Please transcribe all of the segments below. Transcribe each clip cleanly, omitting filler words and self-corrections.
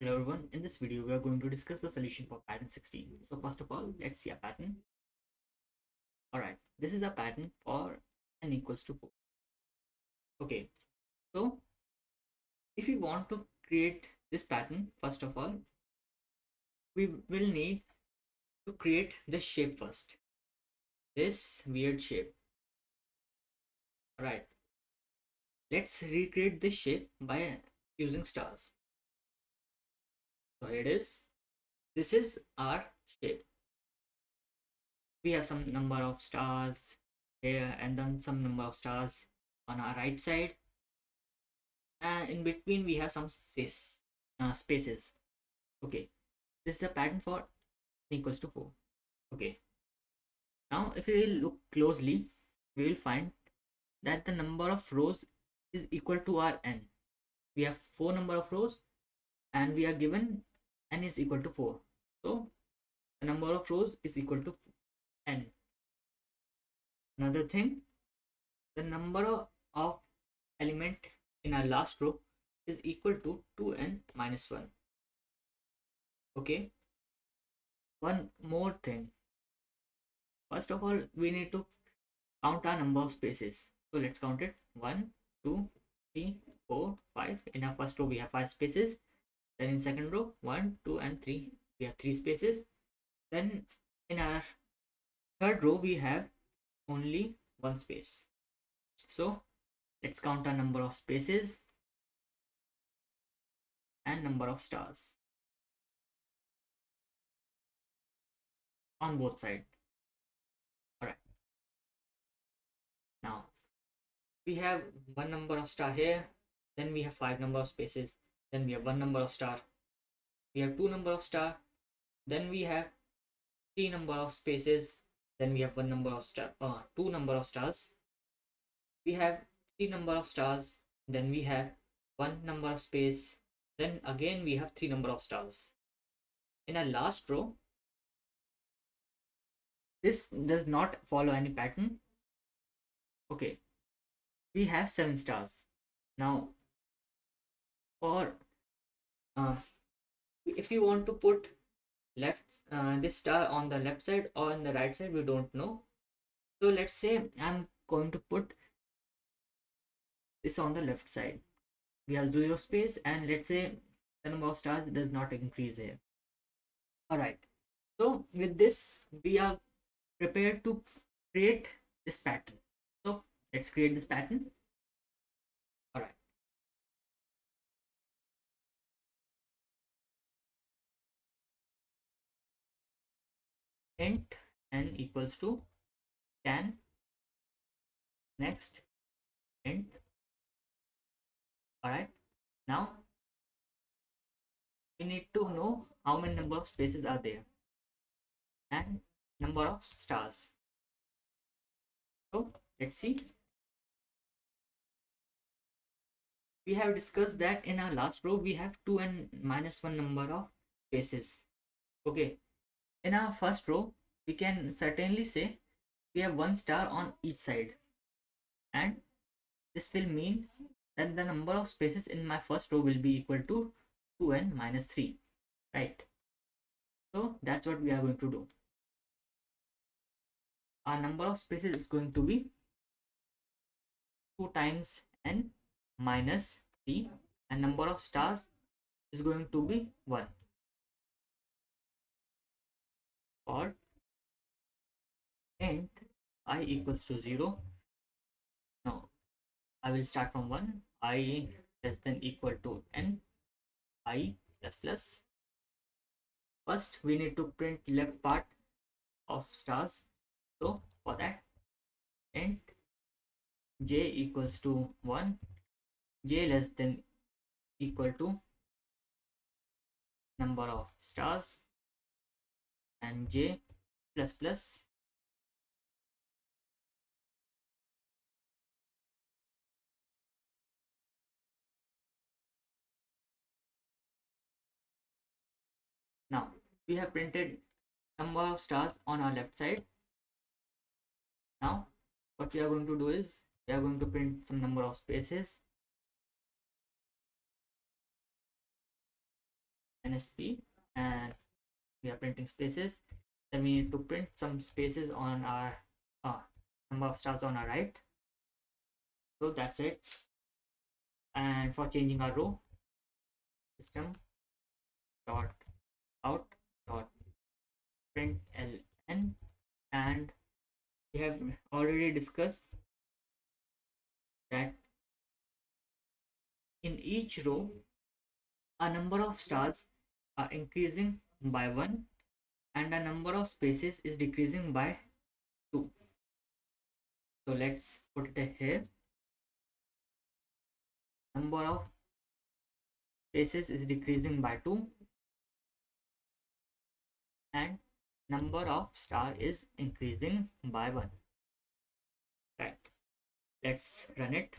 Hello everyone, in this video we are going to discuss the solution for pattern 16. So first of all, let's see a pattern. Alright, this is a pattern for n equals to 4. Okay, so if we want to create this pattern, first of all, we will need to create this shape first. This weird shape. Alright, let's recreate this shape by using stars. So here it is. This is our shape. We have some number of stars here and then some number of stars on our right side, and in between we have some spaces. Okay, this is a pattern for n equals to 4. Okay, now if we look closely, we will find that the number of rows is equal to our n. We have 4 number of rows and we are given n is equal to 4, so the number of rows is equal to n. Another thing, the number of element in our last row is equal to 2n minus 1. Okay, one more thing. First of all, we need to count our number of spaces. So let's count it. 1, 2, 3, 4, 5. In our first row we have 5 spaces. Then in second row 1, 2 and 3 we have 3 spaces. Then in our third row we have only 1 space. So let's count our number of spaces and number of stars on both sides. Alright, now we have 1 number of star here, then we have 5 number of spaces, then we have 1 number of star, we have 2 number of star, then we have 3 number of spaces, then we have 1 number of star, 2 number of stars, we have 3 number of stars, then we have 1 number of space, then again we have 3 number of stars. In our last row, this does not follow any pattern. Okay, we have 7 stars. Now for if you want to put this star on the left side or on the right side, we don't know. So let's say I'm going to put this on the left side. We have 0 space, and let's say the number of stars does not increase here. Alright, so with this we are prepared to create this pattern. So let's create this pattern. Alright, int n equals to 10. Next int. Alright, now we need to know how many number of spaces are there and number of stars. So let's see. We have discussed that in our last row we have 2 and minus 1 number of spaces. Okay, in our first row we can certainly say we have 1 star on each side, and this will mean that the number of spaces in my first row will be equal to 2n minus 3, right? So that's what we are going to do. Our number of spaces is going to be 2 times n minus 3, and number of stars is going to be 1. For int I equals to 0. Now I will start from 1. I less than equal to n I plus plus. First we need to print left part of stars. So for that, int j equals to 1, j less than equal to number of stars, and j plus plus now we have printed number of stars on our left side. Now what we are going to do is we are going to print some number of spaces. NSP, and we are printing spaces. Then we need to print some spaces on our number of stars on our right. So that's it. And for changing our row, system dot out dot print ln, and we have already discussed that in each row a number of stars are increasing by 1 and a number of spaces is decreasing by 2. So let's put it here. Number of spaces is decreasing by 2 and number of star is increasing by 1. Right, let's run it.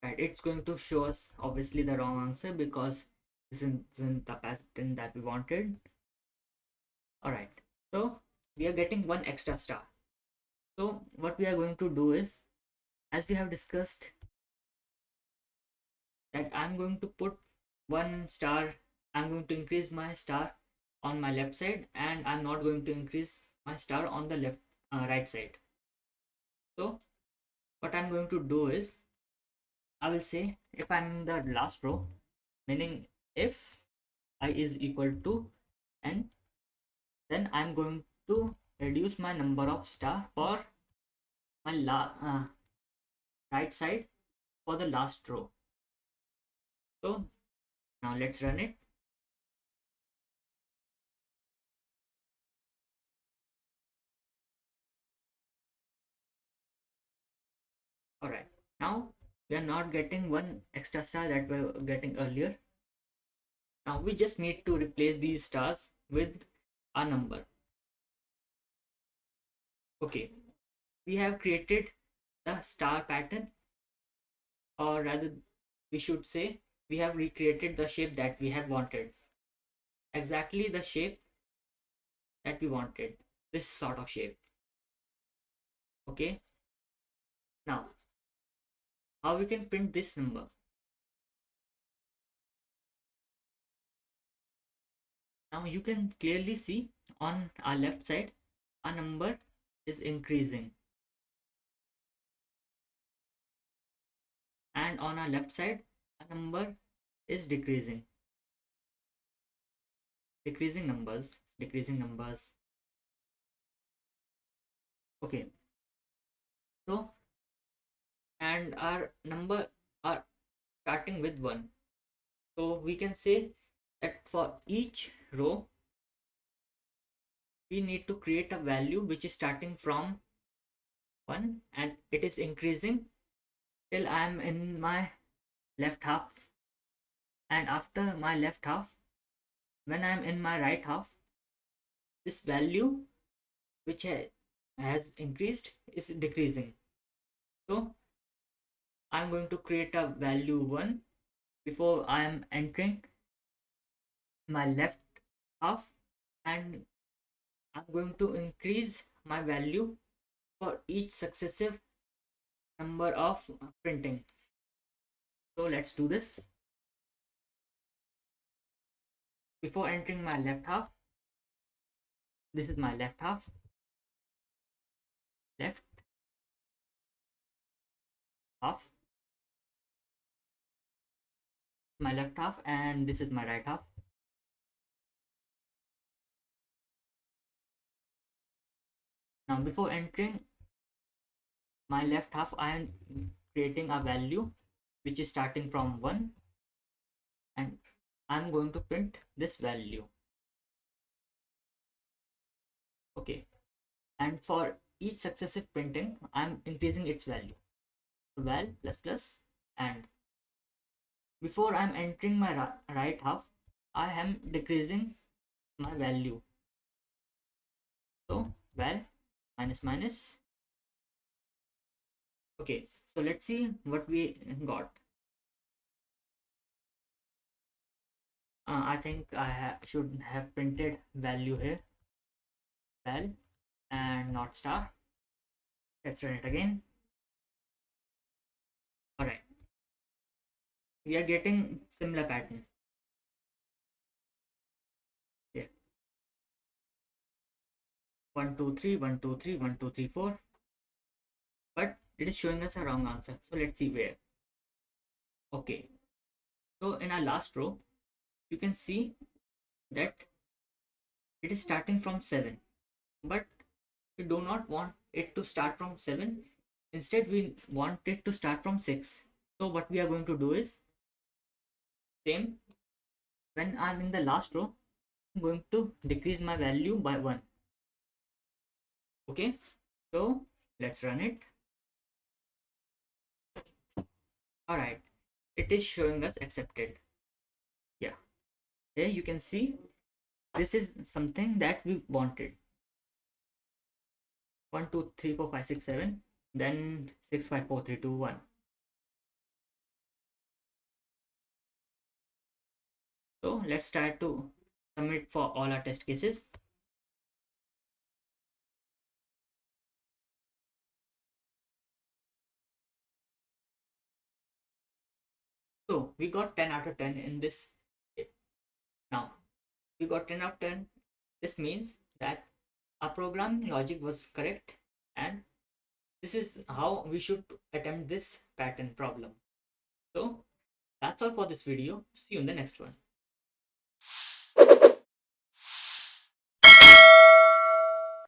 Right, it's going to show us obviously the wrong answer because this isn't the pattern that we wanted. All right, so we are getting 1 extra star. So what we are going to do is, as we have discussed, that I'm going to put 1 star, I'm going to increase my star on my left side, and I'm not going to increase my star on the right side. So what I'm going to do is, I will say if I'm in the last row, meaning if I is equal to n, then I'm going to reduce my number of star for my right side for the last row. So now let's run it. All right, now we are not getting 1 extra star that we were getting earlier. Now we just need to replace these stars with a number. Okay, we have created the star pattern, or rather we should say we have recreated the shape that we have wanted. Exactly the shape that we wanted, this sort of shape. Okay, now how we can print this number? Now you can clearly see on our left side a number is increasing, and on our left side a number is decreasing. Decreasing numbers, decreasing numbers. Okay, so and our number are starting with 1. So we can say that for each row we need to create a value which is starting from 1 and it is increasing till I am in my left half, and after my left half, when I am in my right half, this value which has increased is decreasing. So I'm going to create a value 1 before I am entering my left half, and I'm going to increase my value for each successive number of printing. So let's do this. Before entering my left half, this is my left half, left half, my left half, and this is my right half. Now before entering my left half, I am creating a value which is starting from 1, and I'm going to print this value. Okay, and for each successive printing I'm increasing its value. Val plus plus, and before I'm entering my right half, I am decreasing my value. So val minus minus. Okay, so let's see what we got. I think I should have printed value here, val and not star. Let's run it again. All right, we are getting similar pattern. Yeah, 1 2 3 1 2 3 1 2 3 4, but it is showing us a wrong answer. So let's see where. Okay, so in our last row you can see that it is starting from 7, but we do not want it to start from 7. Instead we want it to start from 6. So what we are going to do is same. When I'm in the last row, I'm going to decrease my value by 1. Okay, so let's run it. All right, it is showing us accepted. Yeah, here you can see this is something that we wanted. 1 2 3 4 5 6 7, then 6 5 4 3 2 1. So let's try to submit for all our test cases. So we got 10 out of 10 in this. Now we got 10 out of 10. This means that our programming logic was correct, and this is how we should attempt this pattern problem. So that's all for this video. See you in the next one.